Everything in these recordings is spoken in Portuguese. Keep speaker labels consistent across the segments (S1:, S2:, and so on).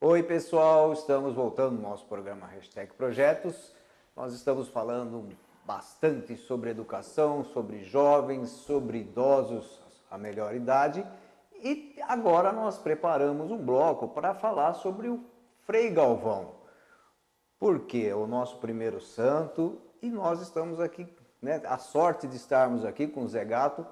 S1: Oi pessoal, estamos voltando ao nosso programa Hashtag Projetos. Nós estamos falando bastante sobre educação, sobre jovens, sobre idosos, a melhor idade. E agora nós preparamos um bloco para falar sobre o Frei Galvão. Porque é o nosso primeiro santo e nós estamos aqui, né, a sorte de estarmos aqui com o Zé Gato,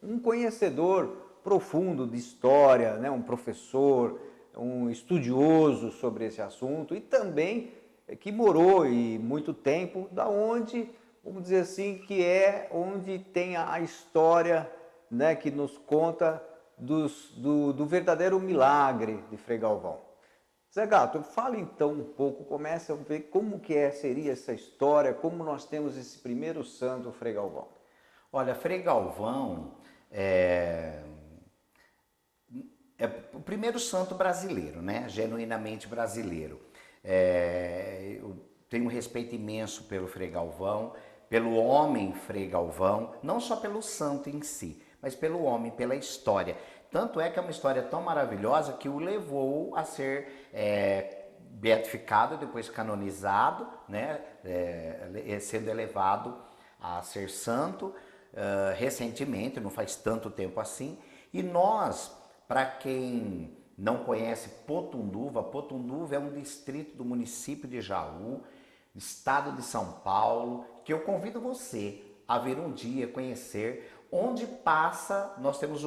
S1: um conhecedor profundo de história, né, um professor, um estudioso sobre esse assunto e também que morou e muito tempo da onde, vamos dizer assim, que é onde tem a história, né, que nos conta do verdadeiro milagre de Frei Galvão. Zé Gato, fala então um pouco, começa a ver como que seria essa história, como nós temos esse primeiro santo, Frei Galvão.
S2: Olha, Frei Galvão é o primeiro santo brasileiro, né? Genuinamente brasileiro. Eu tenho um respeito imenso pelo Frei Galvão, pelo homem Frei Galvão, não só pelo santo em si, mas pelo homem, pela história. Tanto é que é uma história tão maravilhosa que o levou a ser beatificado, depois canonizado, né? Sendo elevado a ser santo recentemente, não faz tanto tempo assim. E nós, para quem não conhece Potunduva, Potunduva é um distrito do município de Jaú, estado de São Paulo, que eu convido você a vir um dia, conhecer, onde passa, nós temos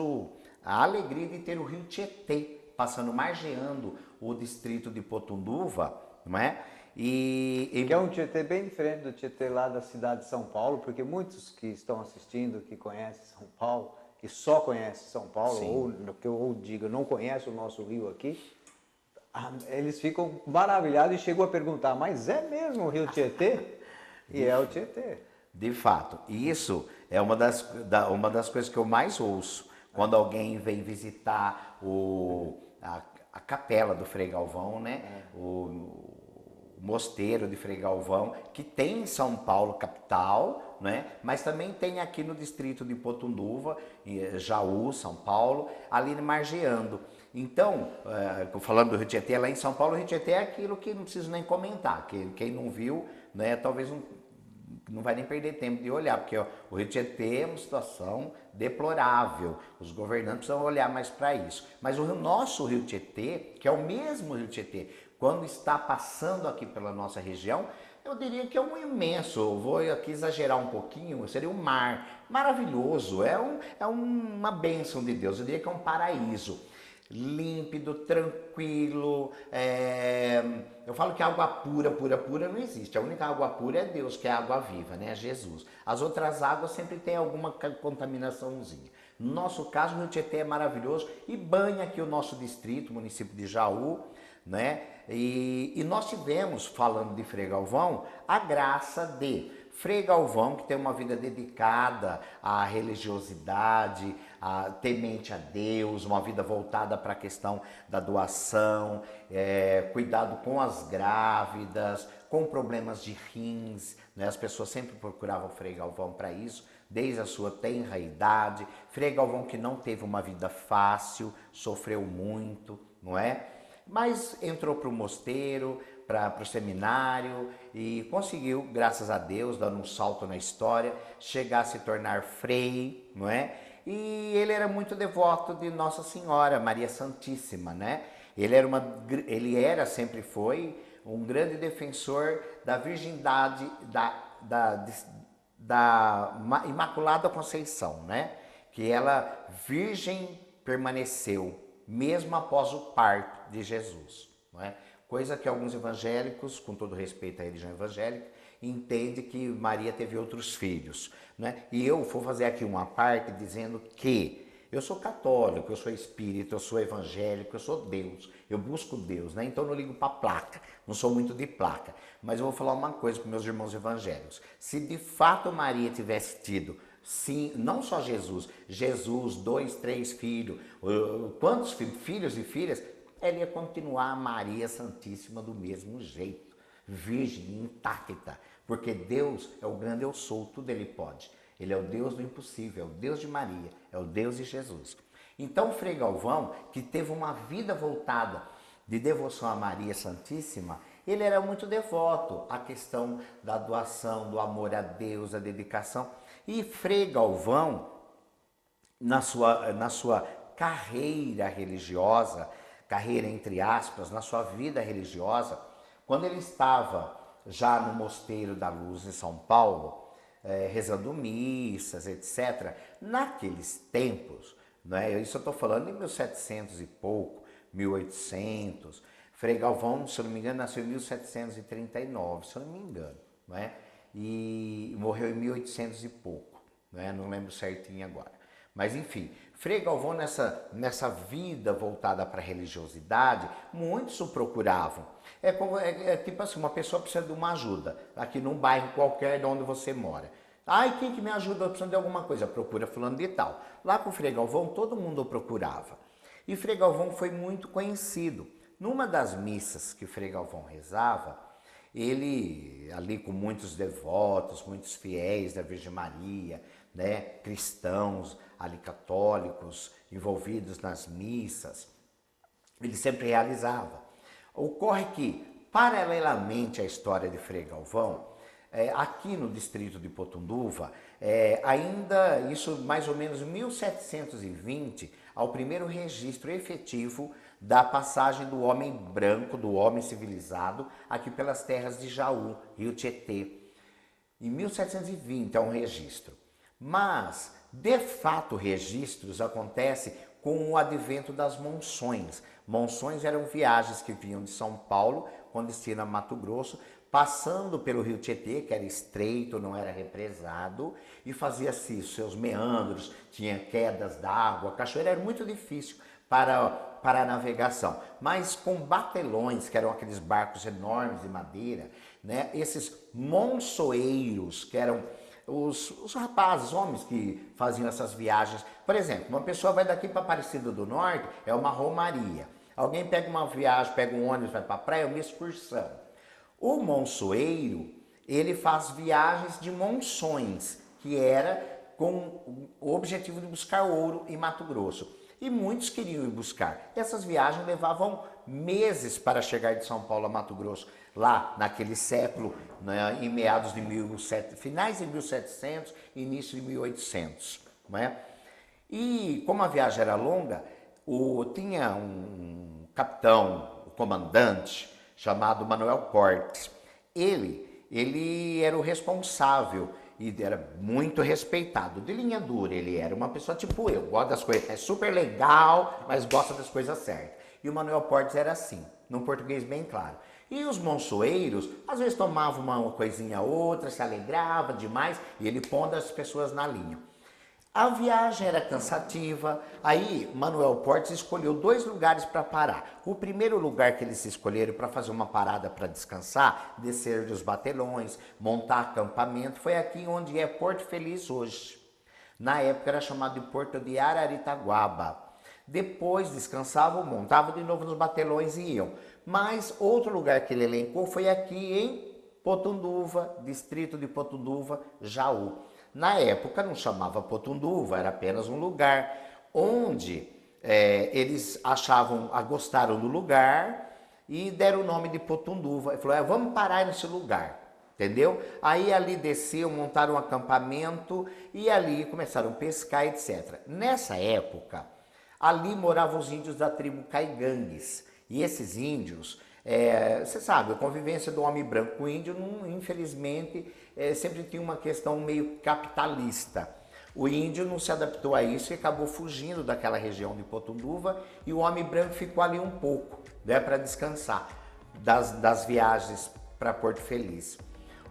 S2: a alegria de ter o rio Tietê, passando, margeando o distrito de Potunduva, não é?
S1: Que é um Tietê bem diferente do Tietê lá da cidade de São Paulo, porque muitos que estão assistindo, que conhecem São Paulo, que só conhecem São Paulo, ou diga, não conhece o nosso rio aqui, eles ficam maravilhados e chegam a perguntar, mas é mesmo o rio Tietê? E é o Tietê.
S2: De fato, isso é uma das coisas que eu mais ouço quando alguém vem visitar a capela do Frei Galvão, né? O mosteiro de Frei Galvão, que tem em São Paulo, capital, né? Mas também tem aqui no distrito de Potunduva, Jaú, São Paulo, ali margeando. Então, falando do Rio Tietê, lá em São Paulo, o Rio Tietê é aquilo que não preciso nem comentar, que quem não viu, né, talvez não vai nem perder tempo de olhar, porque ó, o Rio Tietê é uma situação deplorável, os governantes precisam olhar mais para isso. Mas o nosso Rio Tietê, que é o mesmo Rio Tietê, quando está passando aqui pela nossa região, eu diria que é um imenso, vou aqui exagerar um pouquinho, seria um mar maravilhoso, uma bênção de Deus, eu diria que é um paraíso. Límpido, tranquilo, eu falo que água pura, pura, pura não existe. A única água pura é Deus, que é a água viva, né? É Jesus. As outras águas sempre tem alguma contaminaçãozinha. No nosso caso, o Rio Tietê é maravilhoso e banha aqui o nosso distrito, o município de Jaú, né? E nós tivemos, falando de Frei Galvão, a graça de Frei Galvão, que tem uma vida dedicada à religiosidade, temente a Deus, uma vida voltada para a questão da doação, cuidado com as grávidas, com problemas de rins, né? As pessoas sempre procuravam Frei Galvão para isso, desde a sua tenra idade. Frei Galvão que não teve uma vida fácil, sofreu muito, não é? Mas entrou para o mosteiro, para o seminário e conseguiu, graças a Deus, dando um salto na história, chegar a se tornar frei, não é? E ele era muito devoto de Nossa Senhora, Maria Santíssima, né? Sempre foi um grande defensor da virgindade da Imaculada Conceição, né? Que ela, virgem, permaneceu, mesmo após o parto de Jesus, não é? Coisa que alguns evangélicos, com todo respeito à religião evangélica, entendem que Maria teve outros filhos, né? E eu vou fazer aqui uma parte dizendo que eu sou católico, eu sou espírita, eu sou evangélico, eu sou Deus, eu busco Deus, né? Então eu não ligo para placa, não sou muito de placa, mas eu vou falar uma coisa para meus irmãos evangélicos. Se de fato Maria tivesse tido, sim, não só Jesus, 2, 3 filhos, quantos filhos e filhas, ela ia continuar Maria Santíssima do mesmo jeito, virgem, intacta, porque Deus é o grande eu sou, tudo Ele pode. Ele é o Deus do impossível, é o Deus de Maria, é o Deus de Jesus. Então, Frei Galvão, que teve uma vida voltada de devoção a Maria Santíssima, ele era muito devoto à questão da doação, do amor a Deus, a dedicação. E Frei Galvão, na sua carreira religiosa, carreira entre aspas, na sua vida religiosa, quando ele estava já no Mosteiro da Luz em São Paulo, rezando missas, etc., naqueles tempos, né, isso eu estou falando em 1700 e pouco, 1800, Frei Galvão, se eu não me engano, nasceu em 1739, se eu não me engano, né? E morreu em 1800 e pouco, né? Não lembro certinho agora. Mas enfim, Frei Galvão nessa vida voltada para a religiosidade, muitos o procuravam. É tipo assim, uma pessoa precisa de uma ajuda, aqui num bairro qualquer de onde você mora. Ai, quem que me ajuda? Eu preciso de alguma coisa, procura fulano de tal. Lá com o Frei Galvão, todo mundo o procurava. E Frei Galvão foi muito conhecido. Numa das missas que Frei Galvão rezava, ele, ali com muitos devotos, muitos fiéis da Virgem Maria, né, cristãos, ali católicos, envolvidos nas missas, ele sempre realizava. Ocorre que, paralelamente à história de Frei Galvão, aqui no distrito de Potunduva, ainda, isso mais ou menos 1720, ao primeiro registro efetivo da passagem do homem branco, do homem civilizado, aqui pelas terras de Jaú, Rio Tietê. Em 1720 é um registro. Mas, de fato, registros acontecem com o advento das monções. Monções eram viagens que vinham de São Paulo, com destino a Mato Grosso, passando pelo Rio Tietê, que era estreito, não era represado, e fazia-se os seus meandros, tinha quedas d'água, a cachoeira era muito difícil para a navegação. Mas com batelões, que eram aqueles barcos enormes de madeira, né? Esses monçoeiros, que eram os rapazes, homens que faziam essas viagens. Por exemplo, uma pessoa vai daqui para Aparecida do Norte, é uma romaria. Alguém pega uma viagem, pega um ônibus, vai para a praia, é uma excursão. O monçoeiro, ele faz viagens de monções, que era com o objetivo de buscar ouro em Mato Grosso. E muitos queriam ir buscar. Essas viagens levavam meses para chegar de São Paulo a Mato Grosso, lá naquele século, né, em meados de finais de 1700, início de 1800. Né? E como a viagem era longa, tinha um capitão, o comandante, chamado Manuel Portes. Ele era o responsável e era muito respeitado. De linha dura ele era, uma pessoa tipo eu, gosta das coisas, é super legal, mas gosta das coisas certas. E o Manuel Portes era assim, num português bem claro. E os monçoeiros, às vezes tomavam uma coisinha outra, se alegrava demais, e ele pondo as pessoas na linha. A viagem era cansativa, aí Manuel Portes escolheu 2 lugares para parar. O primeiro lugar que eles escolheram para fazer uma parada para descansar, descer dos batelões, montar acampamento, foi aqui onde é Porto Feliz hoje. Na época era chamado de Porto de Araritaguaba. Depois descansavam, montavam de novo nos batelões e iam. Mas outro lugar que ele elencou foi aqui em Potunduva, distrito de Potunduva, Jaú. Na época não chamava Potunduva, era apenas um lugar onde eles gostaram do lugar e deram o nome de Potunduva. Ele falou, vamos parar nesse lugar, entendeu? Aí ali desceu, montaram um acampamento e ali começaram a pescar, etc. Nessa época, ali moravam os índios da tribo Caigangues. E esses índios, você sabe, a convivência do homem branco com o índio, infelizmente, sempre tinha uma questão meio capitalista. O índio não se adaptou a isso e acabou fugindo daquela região de Potunduva e o homem branco ficou ali um pouco, né, para descansar das viagens para Porto Feliz.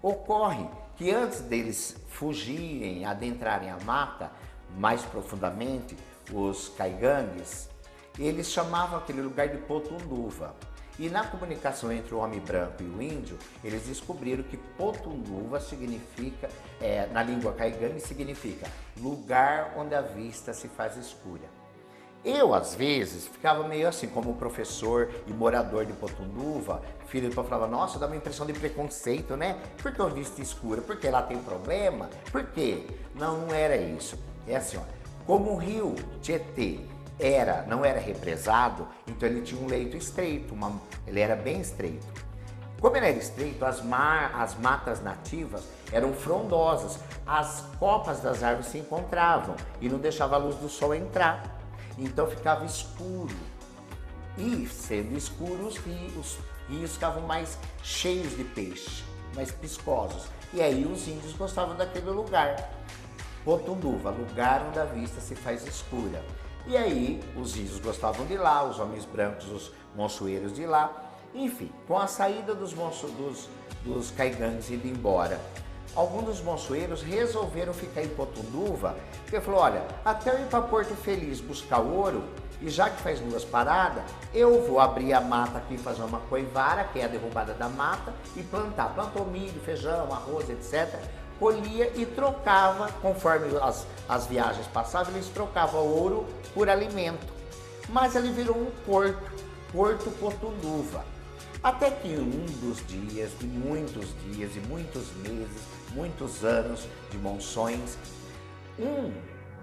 S2: Ocorre que antes deles fugirem, adentrarem a mata mais profundamente, os caigangues, eles chamavam aquele lugar de Potunduva. E na comunicação entre o homem branco e o índio, eles descobriram que Potunduva significa, na língua caigangue, significa lugar onde a vista se faz escura. Eu, às vezes, ficava meio assim, como professor e morador de Potunduva, filho do povo falava, nossa, dá uma impressão de preconceito, né? Por que a vista escura? Porque lá tem problema? Por quê? Não era isso. É assim, ó, como o rio Tietê não era represado, então ele tinha um leito estreito, ele era bem estreito. Como ele era estreito, as matas nativas eram frondosas, as copas das árvores se encontravam e não deixava a luz do sol entrar. Então ficava escuro. E sendo escuro, os rios ficavam mais cheios de peixe, mais piscosos. E aí os índios gostavam daquele lugar. Potunduva, lugar onde a vista se faz escura. E aí os índios gostavam de lá, os homens brancos, os monçoeiros de lá. Enfim, com a saída dos caigangues indo embora, alguns dos monçoeiros resolveram ficar em Potunduva, porque falou, olha, até eu ir para Porto Feliz buscar ouro, e já que faz 2 paradas, eu vou abrir a mata aqui, fazer uma coivara, que é a derrubada da mata, e plantar. Plantou milho, feijão, arroz, etc. Colhia e trocava, conforme as viagens passavam, eles trocavam ouro por alimento. Mas ele virou um Porto Potunduva. Até que um dos dias, e muitos meses, muitos anos de monções, um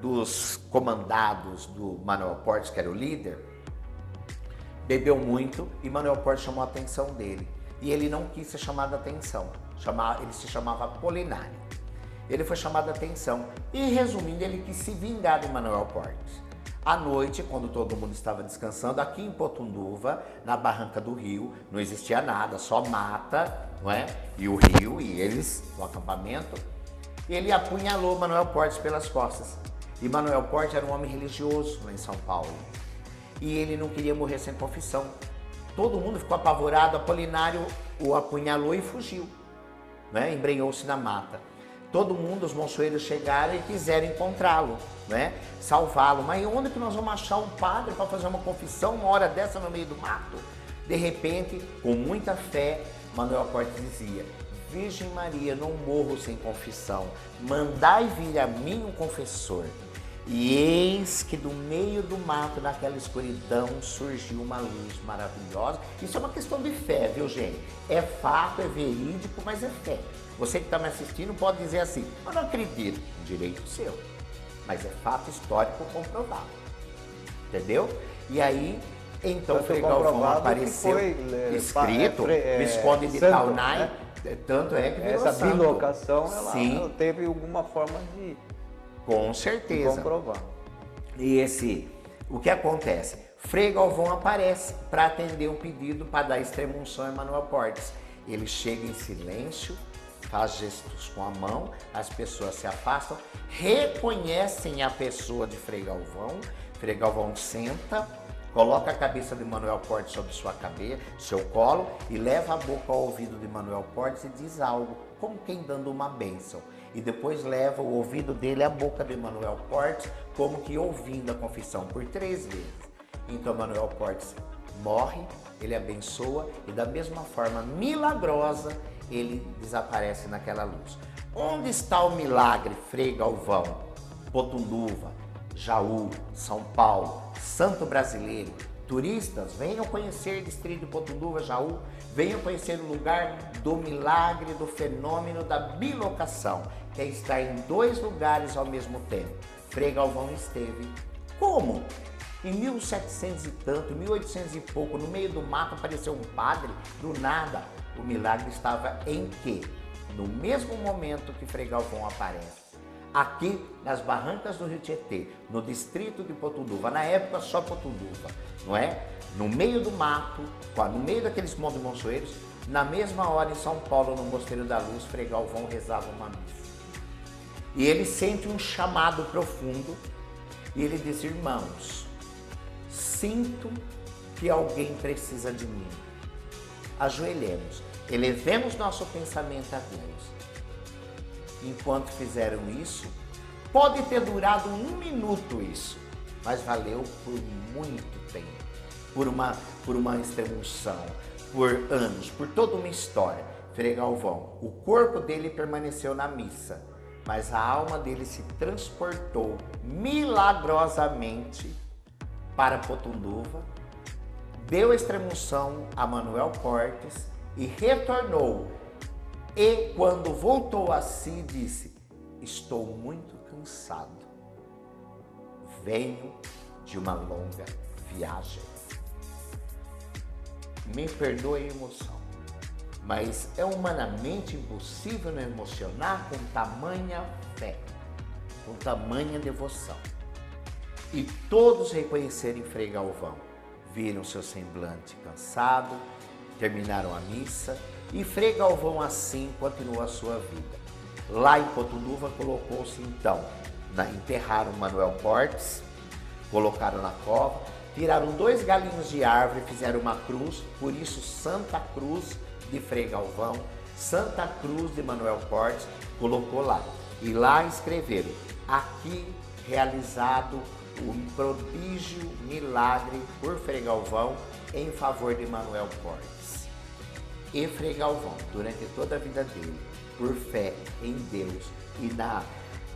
S2: dos comandados do Manuel Portes, que era o líder, bebeu muito e Manuel Portes chamou a atenção dele. E ele não quis ser chamado a atenção, ele se chamava Apolinário. Ele foi chamado a atenção e, resumindo, ele quis se vingar de Manuel Portes. À noite, quando todo mundo estava descansando, aqui em Potunduva, na barranca do rio, não existia nada, só mata, não é? E o rio, e eles, no acampamento, ele apunhalou Manuel Portes pelas costas. E Manuel Portes era um homem religioso lá em São Paulo. E ele não queria morrer sem confissão. Todo mundo ficou apavorado, Apolinário o apunhalou e fugiu, né? Embrenhou-se na mata. Todo mundo, os monçoeiros chegaram e quiseram encontrá-lo, né? Salvá-lo. Mas onde que nós vamos achar um padre para fazer uma confissão uma hora dessa no meio do mato? De repente, com muita fé, Manuel Portes dizia, Virgem Maria, não morro sem confissão, mandai vir a mim um confessor. E eis que do meio do mato, naquela escuridão, surgiu uma luz maravilhosa. Isso é uma questão de fé, viu, gente? É fato, é verídico, mas é fé. Você que está me assistindo pode dizer assim, eu não acredito, direito seu. Mas é fato histórico comprovado. Entendeu? E aí, então, Frei Galvão apareceu escrito, Visconde de Taunay, né? Tanto é que virou
S1: essa
S2: santo.
S1: bilocação, ela teve alguma forma de...
S2: Com certeza.
S1: De comprovar.
S2: E o que acontece? Frei Galvão aparece para atender um pedido para dar extrema-unção a Manuel Portes. Ele chega em silêncio, faz gestos com a mão, as pessoas se afastam, reconhecem a pessoa de Frei Galvão senta, coloca a cabeça de Manuel Portes sobre sua cabeça, seu colo, e leva a boca ao ouvido de Manuel Portes e diz algo, como quem dando uma bênção. E depois leva o ouvido dele à boca de Manuel Portes, como que ouvindo a confissão por 3 vezes. Então Manuel Portes morre, ele abençoa e da mesma forma milagrosa ele desaparece naquela luz. Onde está o milagre, Frei Galvão? Potunduva, Jaú, São Paulo, Santo Brasileiro. Turistas, venham conhecer o distrito de Potunduva, Jaú, venham conhecer o lugar do milagre, do fenômeno da bilocação, que é estar em 2 lugares ao mesmo tempo. Frei Galvão esteve. Como? Em 1700 e tanto, 1800 e pouco, no meio do mato apareceu um padre, do nada. O milagre estava em quê? No mesmo momento que Frei Galvão aparece. Aqui nas barrancas do Rio Tietê, no distrito de Potunduva, na época só Potunduva, não é? No meio do mato, no meio daqueles montes de monçoeiros, na mesma hora em São Paulo, no Mosteiro da Luz, Frei Galvão rezava uma missa. E ele sente um chamado profundo e ele diz, irmãos, sinto que alguém precisa de mim. Ajoelhemos, elevemos nosso pensamento a Deus. Enquanto fizeram isso, pode ter durado 1 minuto isso, mas valeu por muito tempo, por uma extrema-unção, por anos, por toda uma história. Frei Galvão, o corpo dele permaneceu na missa, mas a alma dele se transportou milagrosamente para Potunduva, deu a extrema-unção a Manuel Portes e retornou. E quando voltou a si, disse, estou muito cansado, venho de uma longa viagem. Me perdoe a emoção, mas é humanamente impossível não emocionar com tamanha fé, com tamanha devoção. E todos reconhecerem Frei Galvão, viram seu semblante cansado, terminaram a missa e Frei Galvão assim continuou a sua vida. Lá em Cotunduva colocou-se então, enterraram Manuel Portes, colocaram na cova, tiraram 2 galinhos de árvore, fizeram uma cruz, por isso Santa Cruz de Frei Galvão, Santa Cruz de Manuel Portes, colocou lá. E lá escreveram, aqui realizado o prodígio milagre por Frei Galvão em favor de Manuel Portes. E Frei Galvão, durante toda a vida dele, por fé em Deus e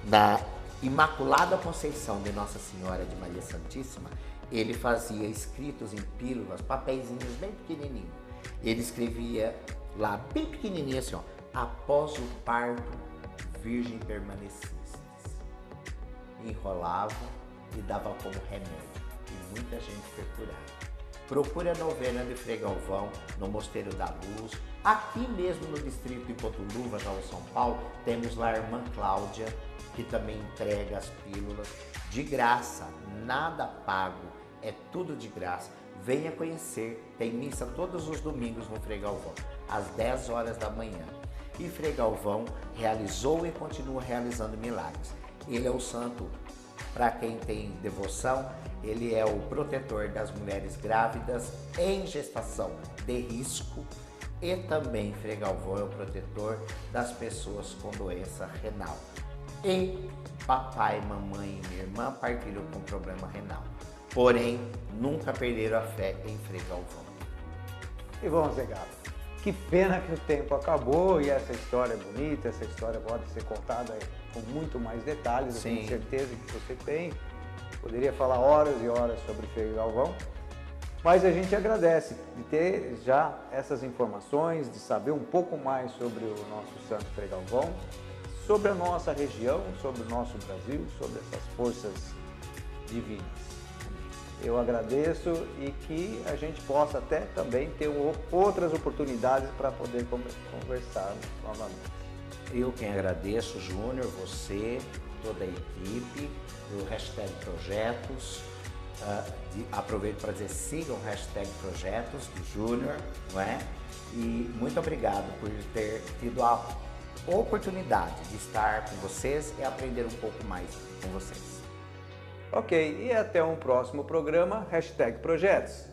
S2: na Imaculada Conceição de Nossa Senhora de Maria Santíssima, ele fazia escritos em pílulas, papeizinhos bem pequenininhos. Ele escrevia lá bem pequenininho assim, ó, após o parto, virgem permanecestes. Enrolava e dava como remédio, e muita gente foi curada. Procure a novena de Frei Galvão no Mosteiro da Luz. Aqui mesmo no distrito de Cotunduva, já em São Paulo, temos lá a irmã Cláudia, que também entrega as pílulas de graça, nada pago, é tudo de graça. Venha conhecer, tem missa todos os domingos no Frei Galvão, às 10 horas da manhã. E Frei Galvão realizou e continua realizando milagres. Ele é o santo, para quem tem devoção, ele é o protetor das mulheres grávidas em gestação de risco e também Frei Galvão é o protetor das pessoas com doença renal. E papai, mamãe e minha irmã partiram com problema renal. Porém, nunca perderam a fé em Frei Galvão.
S1: E vamos, Zé Gato, que pena que o tempo acabou e essa história é bonita, essa história pode ser contada com muito mais detalhes, eu tenho certeza que você tem. Poderia falar horas e horas sobre Frei Galvão, mas a gente agradece de ter já essas informações, de saber um pouco mais sobre o nosso santo Frei Galvão, sobre a nossa região, sobre o nosso Brasil, sobre essas forças divinas. Eu agradeço e que a gente possa até também ter outras oportunidades para poder conversar novamente.
S2: Eu quem agradeço, Júnior, você, toda a equipe, do Hashtag Projetos. Aproveito para dizer, sigam o Hashtag Projetos do Júnior, não é? E muito obrigado por ter tido a oportunidade de estar com vocês e aprender um pouco mais com vocês.
S1: Ok, e até um próximo programa, Hashtag Projetos.